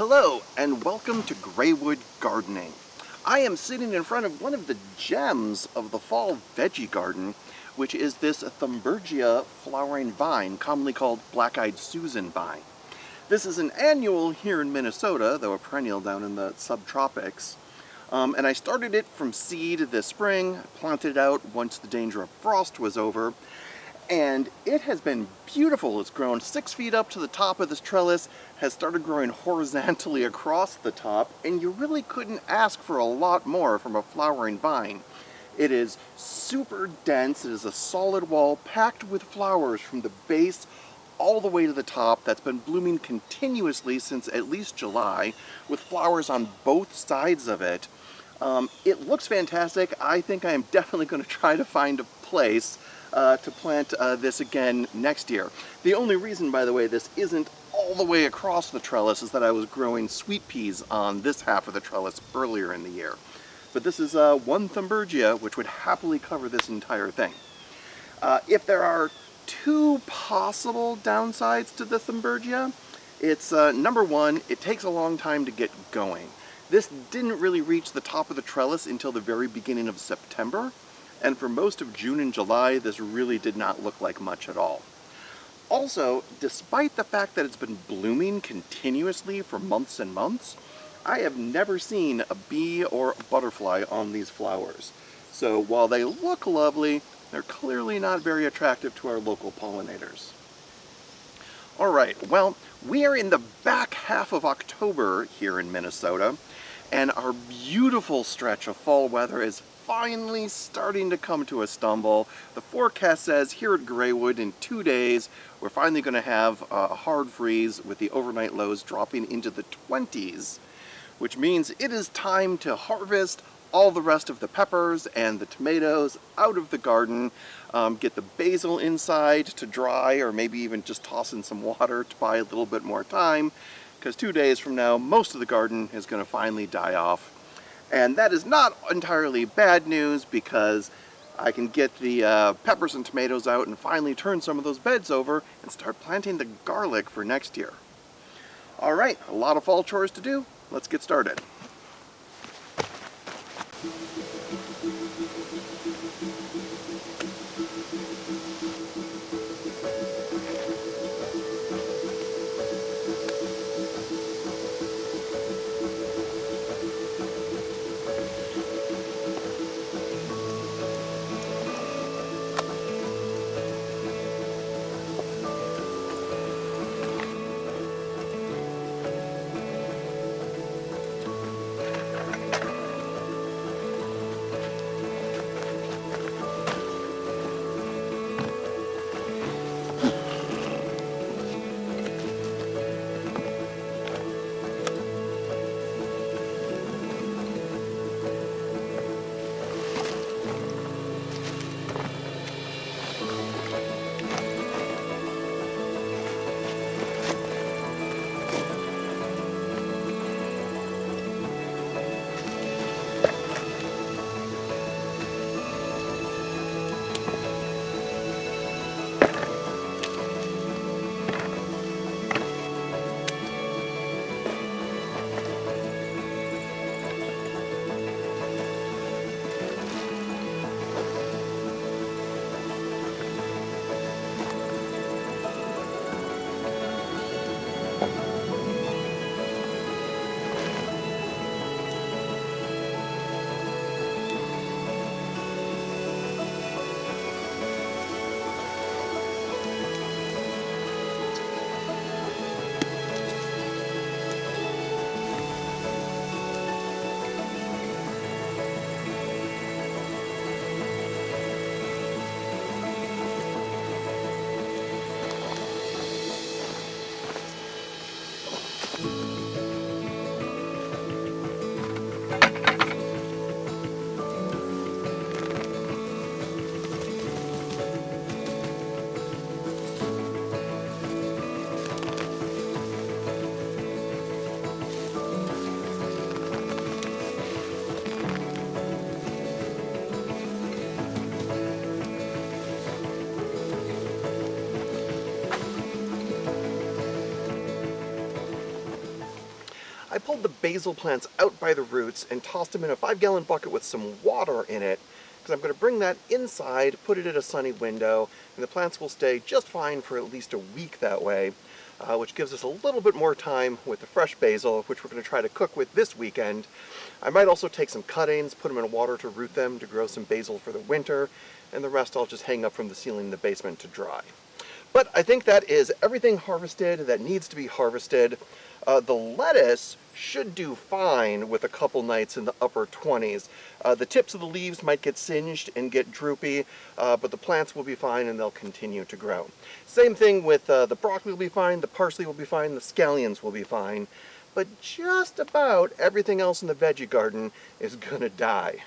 Hello and welcome to Graywood Gardening. I am sitting in front of one of the gems of the fall veggie garden, which is this Thunbergia flowering vine, commonly called black-eyed Susan vine. This is an annual here in Minnesota, though a perennial down in the subtropics. And I started it from seed this spring, planted it out once the danger of frost was over, and it has been beautiful. It's grown 6 feet up to the top of this trellis, has started growing horizontally across the top, and you really couldn't ask for a lot more from a flowering vine. It is super dense. It is a solid wall packed with flowers from the base all the way to the top that's been blooming continuously since at least July, with flowers on both sides of it. It looks fantastic. I think I am definitely going to try to find a place to plant this again next year. The only reason, by the way, this isn't all the way across the trellis is that I was growing sweet peas on this half of the trellis earlier in the year. But this is one Thunbergia, which would happily cover this entire thing. If there are two possible downsides to the Thunbergia, it's number one, it takes a long time to get going. This didn't really reach the top of the trellis until the very beginning of September, and for most of June and July, this really did not look like much at all. Also, despite the fact that it's been blooming continuously for months and months, I have never seen a bee or a butterfly on these flowers. So while they look lovely, they're clearly not very attractive to our local pollinators. Alright, well, we are in the back half of October here in Minnesota, and our beautiful stretch of fall weather is finally starting to come to a stumble. The forecast says here at Graywood in 2 days we're finally going to have a hard freeze with the overnight lows dropping into the 20s, which means it is time to harvest all the rest of the peppers and the tomatoes out of the garden, get the basil inside to dry, or maybe even just toss in some water to buy a little bit more time, because 2 days from now most of the garden is going to finally die off. And that is not entirely bad news, because I can get the peppers and tomatoes out and finally turn some of those beds over and start planting the garlic for next year. Alright, a lot of fall chores to do. Let's get started. I pulled the basil plants out by the roots and tossed them in a 5-gallon bucket with some water in it, because I'm going to bring that inside, put it at a sunny window, and the plants will stay just fine for at least a week that way, which gives us a little bit more time with the fresh basil, which we're going to try to cook with this weekend. I might also take some cuttings, put them in water to root them to grow some basil for the winter, and the rest I'll just hang up from the ceiling in the basement to dry. But I think that is everything harvested that needs to be harvested. The lettuce should do fine with a couple nights in the upper 20s. The tips of the leaves might get singed and get droopy, but the plants will be fine and they'll continue to grow. Same thing with the broccoli will be fine, the parsley will be fine, the scallions will be fine, but just about everything else in the veggie garden is gonna die.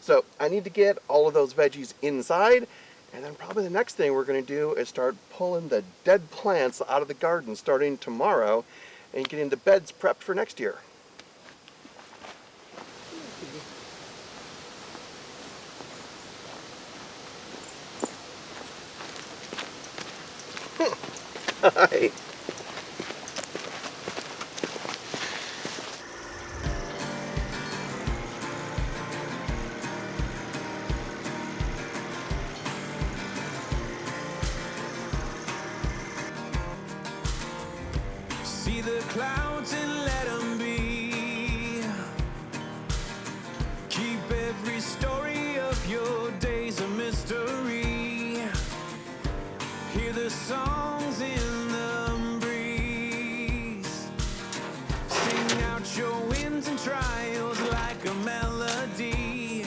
So I need to get all of those veggies inside, and then probably the next thing we're going to do is start pulling the dead plants out of the garden starting tomorrow and getting the beds prepped for next year. Hi. See the clouds and let them be. Keep every story of your days a mystery. Hear the songs in the breeze. Sing out your wins and trials like a melody.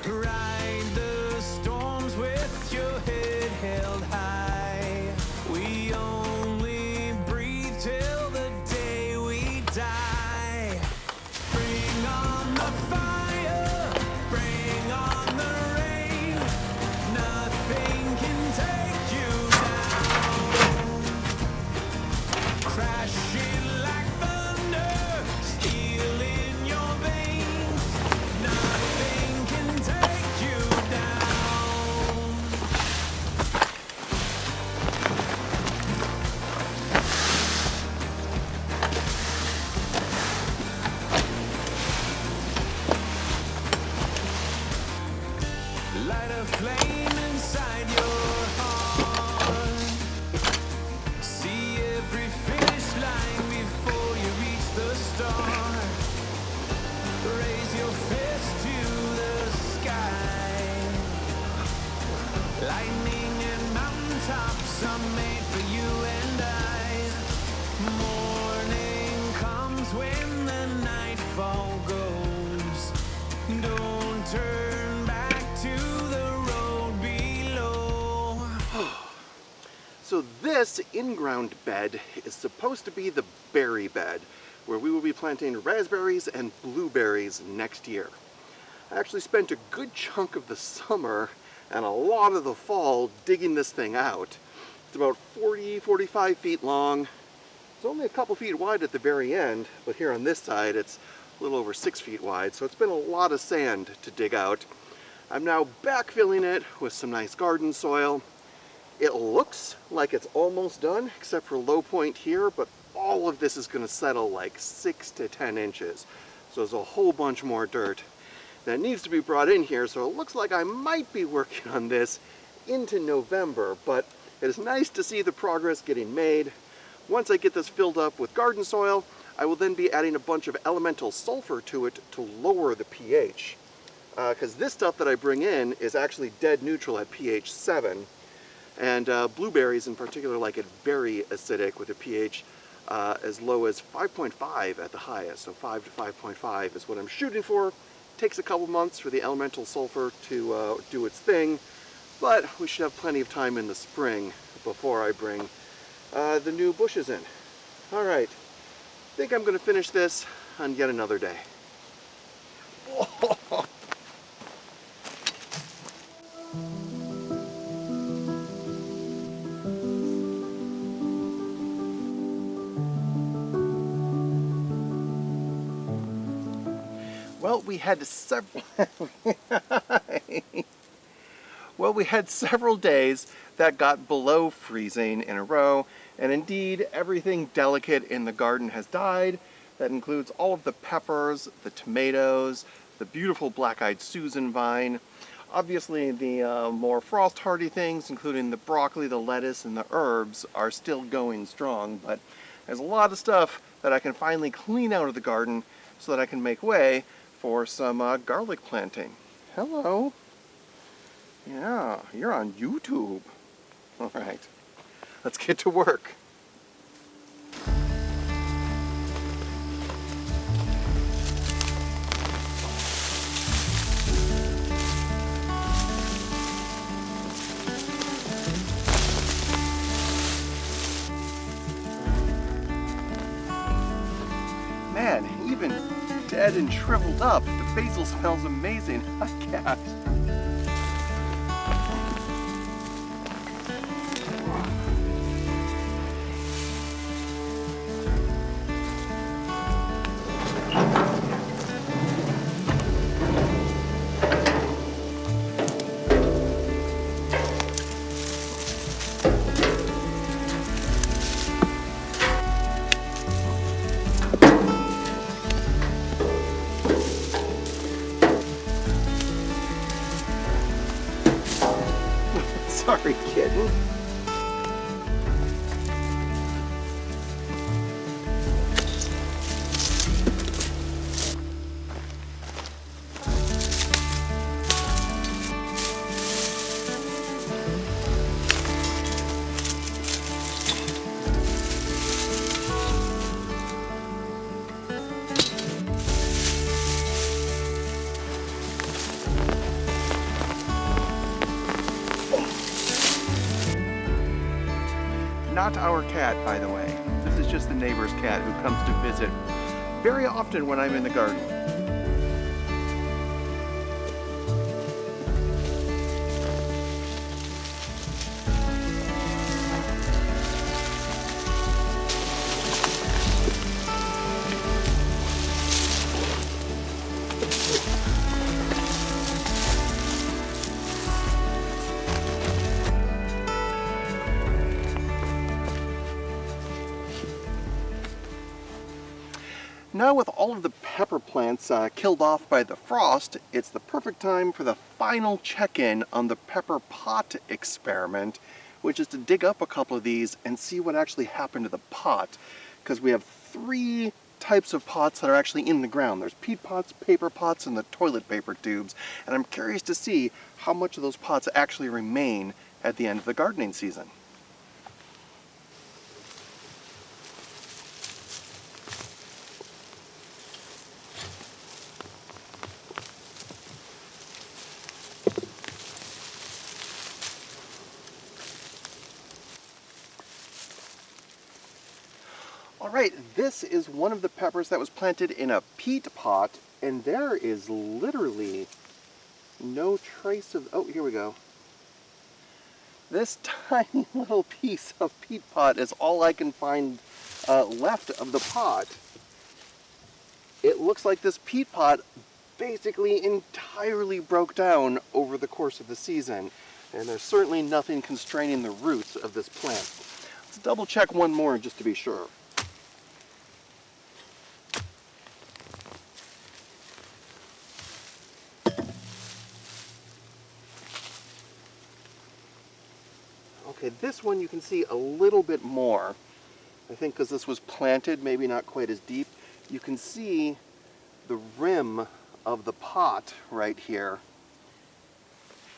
Ride the storms with your head held high. We only breathe till the day we die. Bring on the fire, bring on the rain. Nothing can take you down. Crashing like thunder, steel in your veins. Nothing can take you down. Light a flame inside your heart. See every finish line before you reach the start. Raise your fist to the sky. Lightning and mountaintops are made for you and I. Morning comes when the nightfall goes. Don't turn back to the road below. So this in-ground bed is supposed to be the berry bed, where we will be planting raspberries and blueberries next year. I actually spent a good chunk of the summer and a lot of the fall digging this thing out. It's about 45 feet long. It's only a couple feet wide at the very end, but here on this side it's a little over 6 feet wide, so it's been a lot of sand to dig out. I'm now backfilling it with some nice garden soil. It looks like it's almost done, except for low point here, but all of this is going to settle like 6 to 10 inches. So there's a whole bunch more dirt that needs to be brought in here, so it looks like I might be working on this into November, but it is nice to see the progress getting made. Once I get this filled up with garden soil, I will then be adding a bunch of elemental sulfur to it to lower the pH. Because this stuff that I bring in is actually dead neutral at pH 7, and blueberries in particular like it very acidic with a pH as low as 5.5 at the highest, so 5 to 5.5 is what I'm shooting for. Takes a couple months for the elemental sulfur to do its thing, but we should have plenty of time in the spring before I bring the new bushes in. All right, I think I'm going to finish this on yet another day. Well, we had several days that got below freezing in a row, and indeed everything delicate in the garden has died. that includes all of the peppers, the tomatoes, the beautiful black-eyed Susan vine. Obviously, the more frost-hardy things, including the broccoli, the lettuce, and the herbs, are still going strong, but there's a lot of stuff that I can finally clean out of the garden so that I can make way for some garlic planting. Hello. Yeah, you're on YouTube. All right, let's get to work. Man, even dead and shriveled up, the basil smells amazing. I can't. Sorry, kitten. Not our cat, by the way. This is just the neighbor's cat who comes to visit very often when I'm in the garden. Now with all of the pepper plants killed off by the frost, it's the perfect time for the final check-in on the pepper pot experiment, which is to dig up a couple of these and see what actually happened to the pot. Because we have 3 types of pots that are actually in the ground. There's peat pots, paper pots, and the toilet paper tubes. And I'm curious to see how much of those pots actually remain at the end of the gardening season. Alright, this is one of the peppers that was planted in a peat pot, and there is literally no trace of... oh, here we go. This tiny little piece of peat pot is all I can find left of the pot. It looks like this peat pot basically entirely broke down over the course of the season, and there's certainly nothing constraining the roots of this plant. Let's double check one more just to be sure. Okay, this one you can see a little bit more. I think because this was planted, maybe not quite as deep. You can see the rim of the pot right here.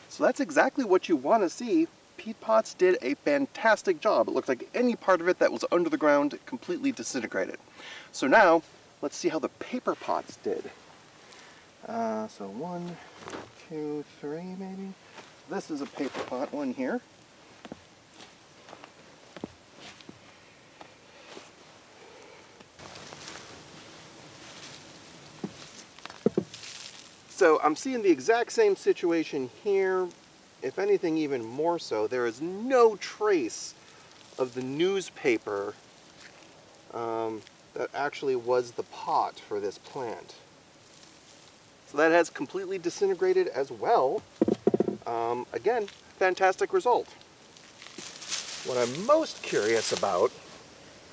So that's exactly what you want to see. Peat pots did a fantastic job. It looked like any part of it that was under the ground completely disintegrated. So now, let's see how the paper pots did. So 1, 2, 3 maybe. This is a paper pot one here. So I'm seeing the exact same situation here, if anything even more so. There is no trace of the newspaper that actually was the pot for this plant. So that has completely disintegrated as well. Again, fantastic result. What I'm most curious about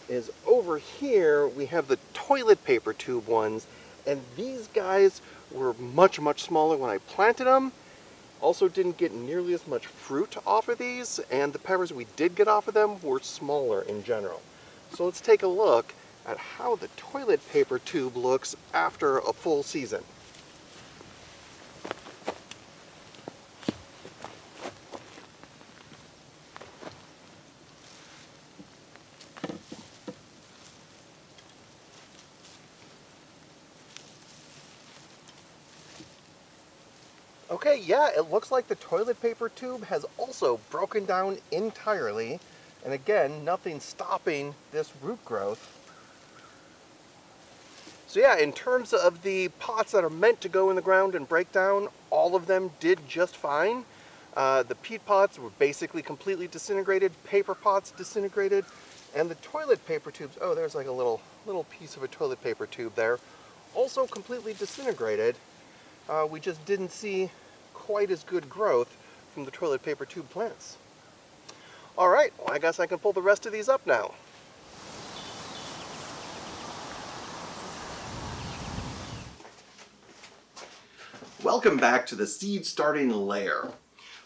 is over here we have the toilet paper tube ones, and these guys were much smaller when I planted them. Also didn't get nearly as much fruit off of these, and the peppers we did get off of them were smaller in general. So let's take a look at how the toilet paper tube looks after a full season. Okay, yeah, it looks like the toilet paper tube has also broken down entirely. And again, nothing stopping this root growth. So yeah, in terms of the pots that are meant to go in the ground and break down, all of them did just fine. The peat pots were basically completely disintegrated, paper pots disintegrated, and the toilet paper tubes, oh, there's like a little piece of a toilet paper tube there, also completely disintegrated. We just didn't see quite as good growth from the toilet paper tube plants. All right, well, I guess I can pull the rest of these up now. Welcome back to the seed starting layer.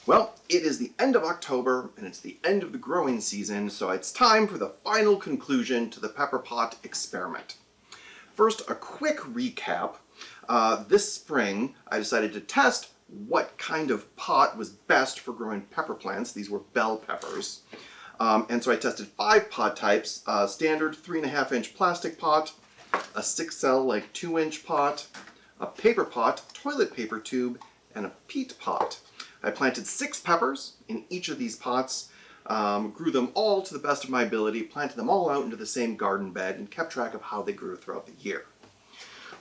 Well, it is the end of October and it's the end of the growing season, so it's time for the final conclusion to the pepper pot experiment. First, a quick recap. This spring, I decided to test what kind of pot was best for growing pepper plants. These were bell peppers. And so I tested 5 pot types: standard 3.5-inch plastic pot, a 6-cell like 2-inch pot, a paper pot, toilet paper tube, and a peat pot. I planted 6 peppers in each of these pots, grew them all to the best of my ability, planted them all out into the same garden bed, and kept track of how they grew throughout the year.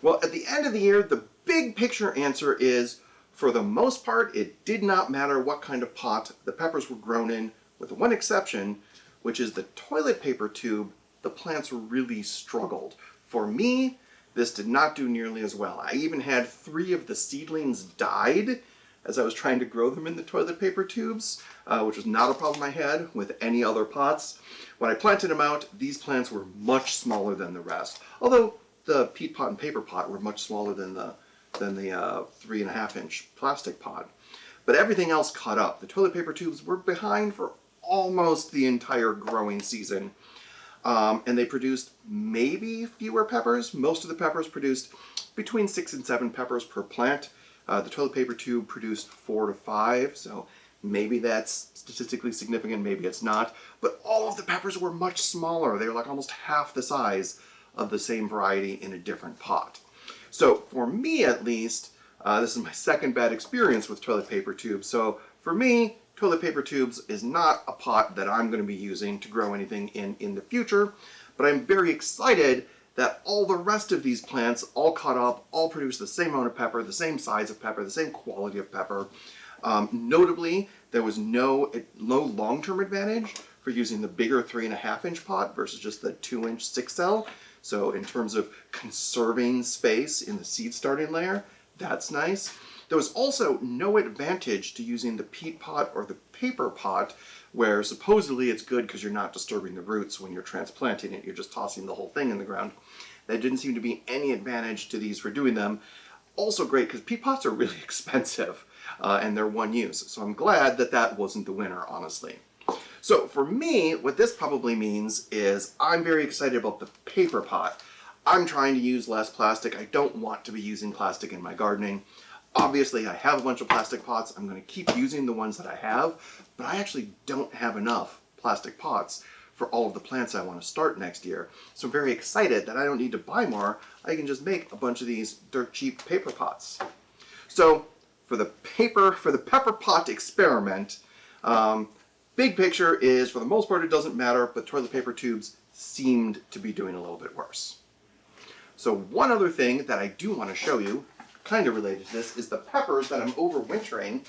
Well, at the end of the year, the big picture answer is, for the most part, it did not matter what kind of pot the peppers were grown in, with one exception, which is the toilet paper tube. The plants really struggled. For me, this did not do nearly as well. I even had 3 of the seedlings died as I was trying to grow them in the toilet paper tubes, which was not a problem I had with any other pots. When I planted them out, these plants were much smaller than the rest, although the peat pot and paper pot were much smaller than the 3.5-inch plastic pot. But everything else caught up. The toilet paper tubes were behind for almost the entire growing season. And they produced maybe fewer peppers. Most of the peppers produced between 6 and 7 peppers per plant. The toilet paper tube produced 4 to 5, so maybe that's statistically significant, maybe it's not. But all of the peppers were much smaller. They were like almost half the size of the same variety in a different pot. So for me at least, this is my second bad experience with toilet paper tubes. So for me, toilet paper tubes is not a pot that I'm going to be using to grow anything in the future, but I'm very excited that all the rest of these plants all caught up, all produce the same amount of pepper, the same size of pepper, the same quality of pepper. Notably, there was no long-term advantage for using the bigger 3.5-inch pot versus just the 2-inch 6-cell. So in terms of conserving space in the seed starting layer, that's nice. There was also no advantage to using the peat pot or the paper pot, where supposedly it's good because you're not disturbing the roots when you're transplanting it, you're just tossing the whole thing in the ground. There didn't seem to be any advantage to these for doing them. Also great because peat pots are really expensive and they're one use. So I'm glad that that wasn't the winner, honestly. So for me, what this probably means is I'm very excited about the paper pot. I'm trying to use less plastic. I don't want to be using plastic in my gardening. Obviously, I have a bunch of plastic pots. I'm going to keep using the ones that I have, but I actually don't have enough plastic pots for all of the plants I want to start next year. So I'm very excited that I don't need to buy more. I can just make a bunch of these dirt cheap paper pots. So for the pepper pot experiment, big picture is, for the most part, it doesn't matter, but toilet paper tubes seemed to be doing a little bit worse. So one other thing that I do want to show you, kind of related to this, is the peppers that I'm overwintering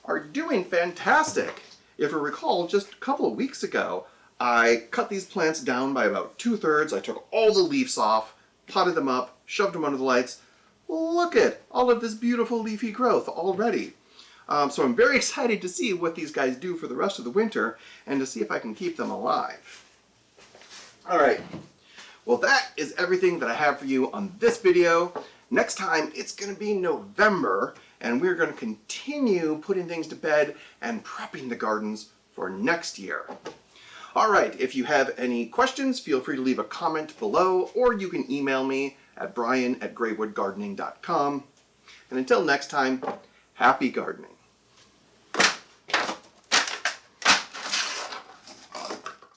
are doing fantastic. If you recall, just a couple of weeks ago, I cut these plants down by about 2/3. I took all the leaves off, potted them up, shoved them under the lights. Look at all of this beautiful leafy growth already. So I'm very excited to see what these guys do for the rest of the winter and to see if I can keep them alive. All right. Well, that is everything that I have for you on this video. Next time, it's going to be November, and we're going to continue putting things to bed and prepping the gardens for next year. All right, if you have any questions, feel free to leave a comment below, or you can email me at brian@graywoodgardening.com. And until next time, happy gardening.